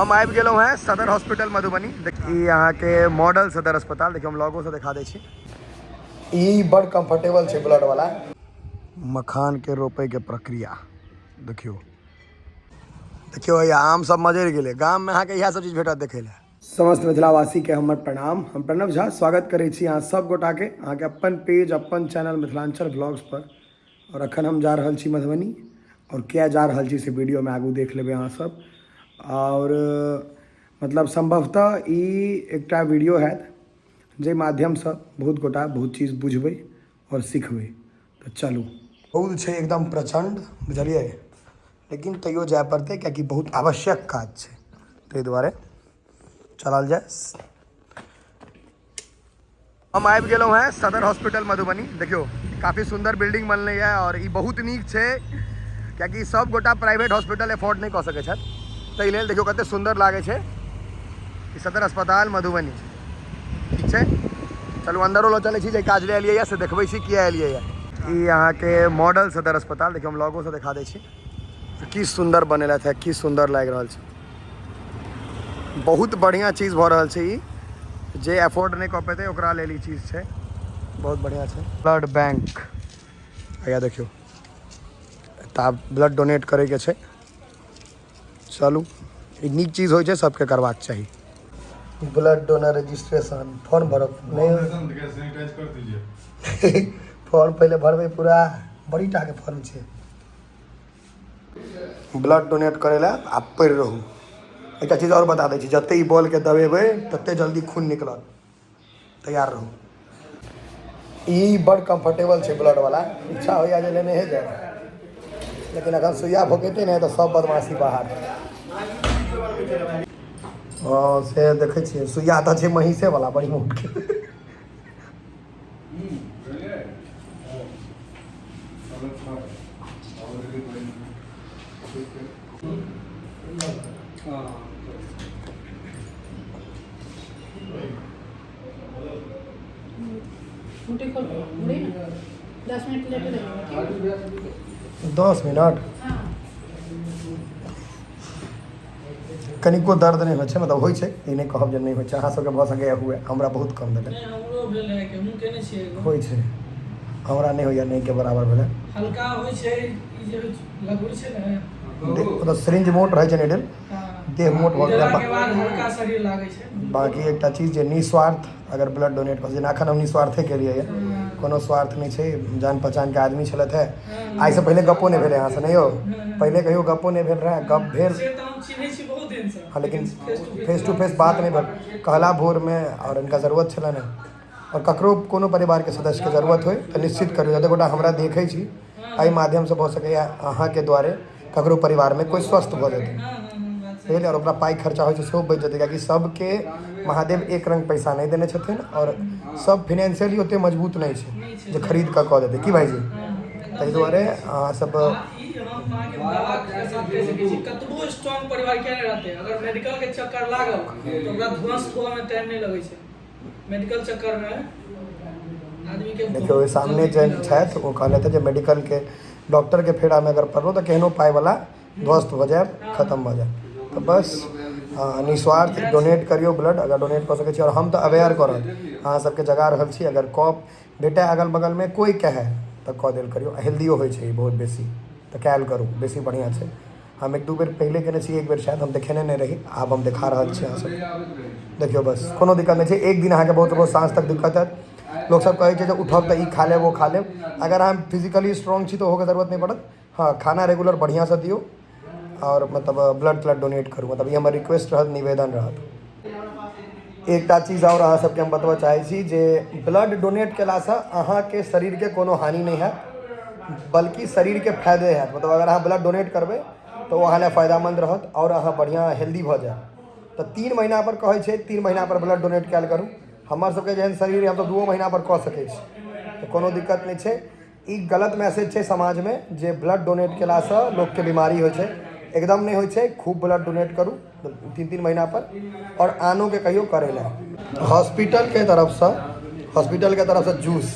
हम आबि गेलहुँ हैं सदर हॉस्पिटल मधुबनी। देखिए यहाँ के मॉडल सदर अस्पताल, देखियो हम लोगों से दिखा दै छी। ई बड़ कंफर्टेबल है ब्लड वाला। मखान के रोपे के प्रक्रिया देखियो देखियो, आम सब मजर गेले। गाम में अहाँ के इएह सब चीज भेटत देखे ले। समस्त मिथिलावासी के हमर प्रणाम। हम प्रणव झा स्वागत करै छी अहाँ सब गोटा के अहाँ के अपन पेज अपन चैनल मिथिलांचल ब्लॉग्स पर। और अखन हम जा रहल छी मधुबनी, और क्या जा रहल छी से वीडियो में आगू देख लेबै अहाँ सब। और मतलब संभवतः ई एकटा वीडियो है जे माध्यम से बहुत गोटा बहुत चीज बुझबै और सिखबै। तो चलू, रौद छै एकदम प्रचंड, बुझलिए, लेकिन तैयो जाय पड़तै कियाकि बहुत आवश्यक काज छै, ताहि दुआरे चलल जाए। हम आबि गेलहुँ हैं सदर हॉस्पिटल मधुबनी। देखियो काफ़ी सुंदर बिल्डिंग बनलै है और ई बहुत नीक छै, कियाकि सब गोटा प्राइवेट हॉस्पिटल एफोर्ड नहीं कऽ सकै छथि। ताहि लेल देखियो कते सुंदर लागे छै ई सदर अस्पताल मधुबनी। ठीक है, चलू अंदरो लो चले छी, जे काज ले एलियै से देखबै छी किया एलियै। ई यहाँ के मॉडल सदर अस्पताल, देखियो हम लोगों से दिखा दै छी की सुंदर बनेला है, की सुंदर लाग रहा है। बहुत बढ़िया चीज भ रहा है। ई जे एफोर्ड नहीं कर पेते ओकरा लेल ई चीज है, बहुत बढ़िया है। ब्लड बैंक या देखियो तब ब्लड डोनेट करे के छै। चलू, ई नीक चीज होइ छै, सबके करबाक चाहिए। ब्लड डोनर रजिस्ट्रेशन फॉर्म भरब नहीं फॉर्म पहले भरबे पूरा, बड़ी टा के फॉर्म छै। ब्लड डोनेट करे ला आप पढ़ रहू। एक चीज और बता दै छी, जते ई बॉल के दबेबै तते जल्दी खून निकलत, तैयार रहू। ई बड़ कंफर्टेबल है ब्लड वाला, इच्छा होइया जे लेने हे जाए, लेकिन अगर सुइया भोकेते नहीं तो सब बदमाशी बाहर। हाँ से देखे छे, सुइया तो है महिषे वाला बड़ी मोट के। दस मिनट लेटे लगेगा। 10 मिनट कनिको दर्द नहीं हो, मतलब होइ छै, ई नहीं कहब जे नहीं होइ छै। अहाँ सबके भऽ सकैए हुए, हमरा बहुत कम देले होइ छै, हमरा नहीं होइए नहीं के बराबर भेलै। हल्का होइ छै, ई जे लगबै छै ने, मतलब सिरिंज मोट रहै छै, नेडल देह मोट भऽ गेल के बाद हल्का शरीर लागै छै। बाकी एकटा चीज जे निस्वार्थ अगर ब्लड डोनेट कर, जेना एखन हम निस्वार्थे केलिए है, कोनो स्वार्थ नहीं छै। जान पहचान के आदमी छलथि है, आइ से पहले गप्पो नहीं भेलै अहाँ से, नहीं हो पहले कहियो गप्पो नहीं भेल रहे, गप भेल हाँ, लेकिन फेस टू फेस बात नहीं भेल। कहला भोर में और इनका जरूरत छलन है, और ककरो कोनो परिवार के सदस्य के जरूरत हो तो निश्चित करियो। जते गोटा हमरा देखे छी एहि माध्यम से भऽ सकैया अहाँ के द्वारे ककरो परिवार में कोई स्वस्थ भऽ जेतै, और ओकरा पाई खर्चा हो सेहो बच जेतै, कियाकि सबके महादेव एक रंग पैसा नहीं देने छथिन, और सब फाइनेंशियली ओते मजबूत नहीं छै जे खरीद कऽ देतै की भाईजी। ताहि दुआरे अहाँ सब कतबो स्ट्रांग परिवार किया नहीं रहते, अगर मेडिकल के चक्कर लागल तो ओकरा ध्वस्त होए में टाइम नहीं लगे छै। मेडिकल चक्कर में आदमी के देखियो सामने जे छथि ओ कहले थे जे मेडिकल के डॉक्टर के फेरा में अगर पड़लो तो केहनो पाई वाला ध्वस्त हो जाए, खत्म हो जाए। तो बस निस्वार्थ डोनेट करियो ब्लड, अगर डोनेट कर सके छी। और हम तो अवेयर करब अहाँ सबके जगा रहल छी, अगर कप बेटा अगल बगल में कोई कहे तो कह देल करियो। हेल्दियो होइ छै बहुत बेसी, तो कैल करू, बेसी बढ़िया छै। हम एक दू बेर पहले केने छी, एक बेर शायद हम देखेने नहीं रही, आब हम देखा रहल छी अहाँ सब। देखियो बस कोनो दिक्कत नहीं छै। एक दिन अहाँ के बहुत साँझ तक दिक्कत है, लोग सब कहे जे उठब तो ई खा ले वो खा ले। अगर हम फिजिकली स्ट्रॉन्ग छी तो होके जरूरत नहीं पड़त। हाँ, खाना रेगुलर बढ़िया से दियो, और मतलब ब्लड डोनेट करू, मतलब ये हमार रिक्वेस्ट रहत, निवेदन रहत। एकटा चीज और अहाँ सबके हम बतबऽ चाहै छी जे ब्लड डोनेट केलासँ अहाँ के शरीर के कोनो हानि नहीं है, बल्कि शरीर के फायदे है। मतलब अगर अहाँ ब्लड डोनेट करबै तो वो अहाँ फायदामंद रहत, और अहाँ बढ़िया हेल्दी भऽ जाए। तो 3 महीना पर कहै छै, 3 महीना पर ब्लड डोनेट कैल करू। हमर सबके जेहन शरीर है, हम तो 2 महीना पर कऽ सकै छी, तो कोनो दिक्कत नहीं छै। ई गलत मैसेज छै समाज में जे ब्लड डोनेट केलासँ लोग के बीमारी होइ छै, एकदम नहीं होइ छै। खूब ब्लड डोनेट करू 3-3 महीना पर, और आनो के कहियो करे ला। हॉस्पिटल के तरफ से जूस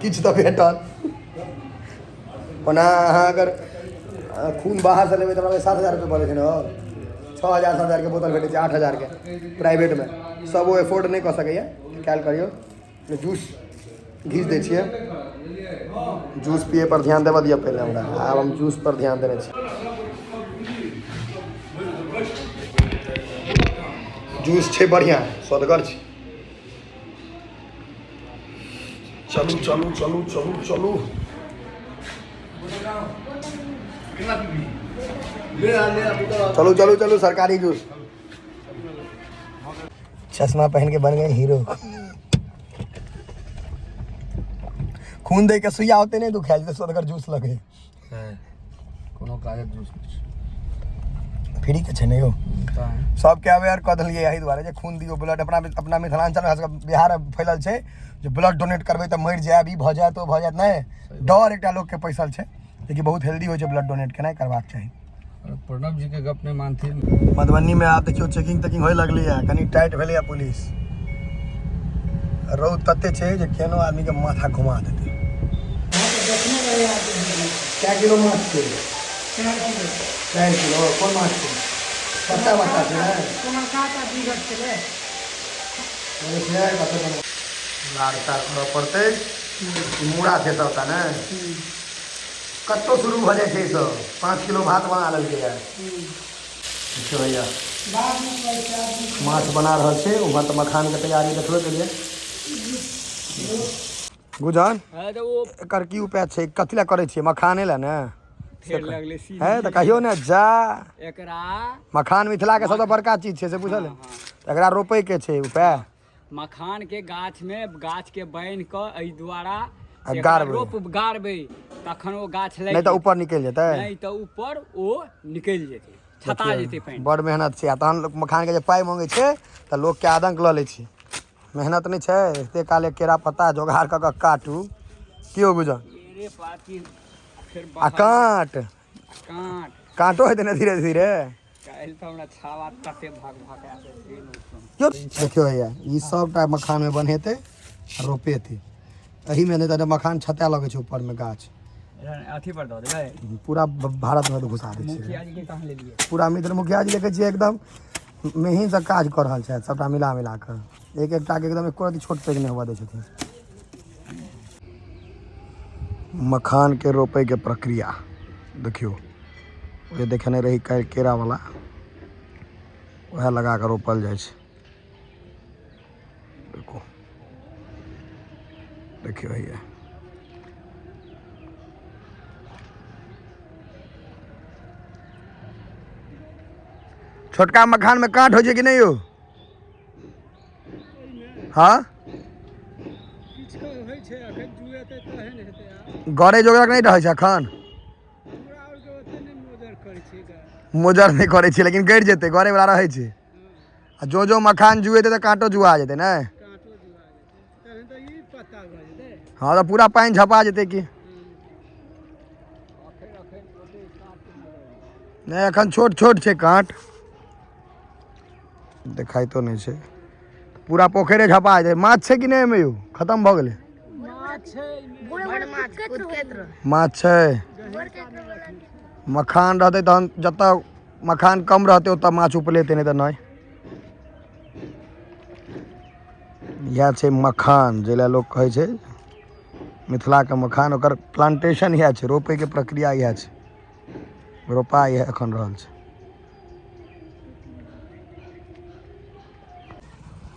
किछ तो भेटल। ओना अहाँ अगर खून बाहर से लेबै तो 7,000 रुपये पड़ै छै ने, 6,000 7,000 के बोतल भेटै छै 8,000 के प्राइवेट में सब वो एफोर्ड नहीं कर सकैए ख्याल करियो जूस घीच दै छियै जूस पिए पर ध्यान देबऽ दिअ पहले हमरा आब हम जूस पर ध्यान देने छी जूस छै बढ़िया स्वदगर छै चलू चलू चलू चलू चलू चलो चलो चलो सरकारी जूस चश्मा पहन के बन गए हीरो खून दे के सुइया होते नहीं दुखायल तो स्वदगर जूस लगे कोनो कागज जूस फ्री के छै नहीं हो सबके अवेयर कऽ देलियै यही दुआरे जे खून दियो ब्लड अपना मिथिलांचल बिहार फैलल छै जे ब्लड डोनेट करबै तऽ मरि जायब ई भऽ जायत ओ भऽ जायत नहीं डर एकटा लोग के पैसल छै लेकिन बहुत हेल्दी होइ छै ब्लड डोनेट केनाइ करबाक चाही प्रणब जी के गप नहीं मानथिन मधुबनी में आप देखियो चेकिंग तेकिंग होय लगली है कनी टाइट भेलै पुलिस रौद तते छै जे केनो आदमी के माथा घुमा देतै क्या किलो माछ छै 4 किलो कोन माछ छै पत्ता बता छै ना তোমার কাটা বিঘট ছেলে अरे से कते बने लाड़ सार पड़तै मूड़ा छै सबटा ना कत्तो शुरू भऽ जाइ छै ई सब 5 किलो भात बना लेलकै यार देखियो भैया बाद में पैसा माछ बना रहल छै उम्हर तऽ मखान के तैयारी देखबे केलिए गुजान तो वो एकर की उपाय छै कथि लए करै छियै मखाने लए ने फेर लगले सी है तऽ कहियो ने जा एकरा मखान मिथिला के सबसे बड़का चीज छै से बुझल है एकरा रोपै के छै उपाय मखान के गाछ में गाछ के बांध के एहि द्वारा गाड़बै। रोप गाड़बै तखन ओ गाछ नहीं लागि तऽ ऊपर निकलि जेतै नहीं तो ऊपर ओ निकलि जेतै छता जेतै पानि बड़ मेहनत छै आ तहन लोक मखान के जे पाइ मांगै छै तऽ लोक के आदंक लऽ लै छै मेहनत नहीं छै एते काले केरा पत्ता जोगाड़ कऽ काटू की हो बुझल केरे पाती फेर आ काट काट काटो हेतै ने धीरे धीरे काल्हि तऽ हमरा छावा तते भाग भागा क्यों देखियो भैया ई सबटा मखान में बनेतै आ रोपेतै एही में नहीं तऽ मखान छता लगे छै ऊपर में गाछ अथी पर दऽ देबै पूरा भारत में घुसा दै छै मुखिया जी के कहाँ लेलियै पूरा मित्र मुखिया जी देखै छियै एकदम मेहिन से काज कऽ रहल छथि सबटा मिला कऽ एक एकटा के एकदम एको रत्ती छोट पैघ नहीं हुआ दै छथिन मखान के रोपै के प्रक्रिया देखियो ये देखने रही केरा वाला वह लगा कर रोपल जाइ छै देखो देखियो भैया छोटका मखान में कांट हो छै कि नहीं हो हाँ गड़े जोगरक नहीं रहे छै अखन मोजर नहीं करे छै लेकिन गड़ जेतै गड़े वाला रहे छै आ जो मखान जुएतै तऽ कांटो जुआ जेतै ने हाँ तो पूरा पानि झपा जेतै कि नहीं अखन छोट छोट छै कांट देखाई तो नहीं छै पूरा पोखरे झपा जेतै माछ छै कि नहीं एहिमे यौ खत्म भऽ गेलै माछ छै मखान रहतै तहन जतऽ मखान कम रहतै ओतऽ माछ उपलेतै नहीं तऽ नहीं इएह छै मखान जै लोग कहै छै मिथिला के मखान ओकर प्लांटेशन इएह छै रोपै के प्रक्रिया इएह छै रोपा इएह एखन रहल छै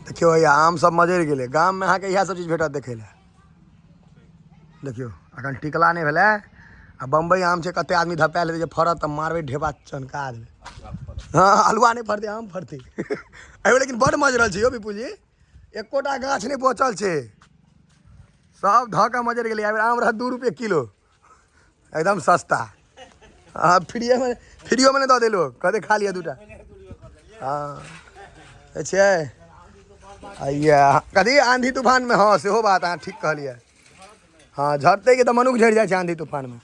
देखियो भैया आम सब मजरि गेलै गाम में अहाँके इएह सब चीज भेटत देखै लए देखियो अखन टिकला नहीं भेलै आ बम्बई आम छै कते आदमी धपा लेतै जे फड़त तऽ मारबै ढेबा चनका देबै हाँ हलुआ नहीं फड़तै आम फड़तै एहिमे लेकिन बड़ मजरल छै यौ विपुल जी एकोटा गाछ नहीं बचल छै सब धऽ कऽ मजरि गेलै आम रहत 2 रुपये किलो एकदम सस्ता हाँ फ्रियो में नहीं दऽ दे लोग कहते खा लिया 2टा हाँ छै कथी आंधी तूफान में हाँ सेहो बात अहाँ ठीक कहलियै हाँ झड़तै कि तऽ मनुख झड़ि जाइ छै आंधी तूफान में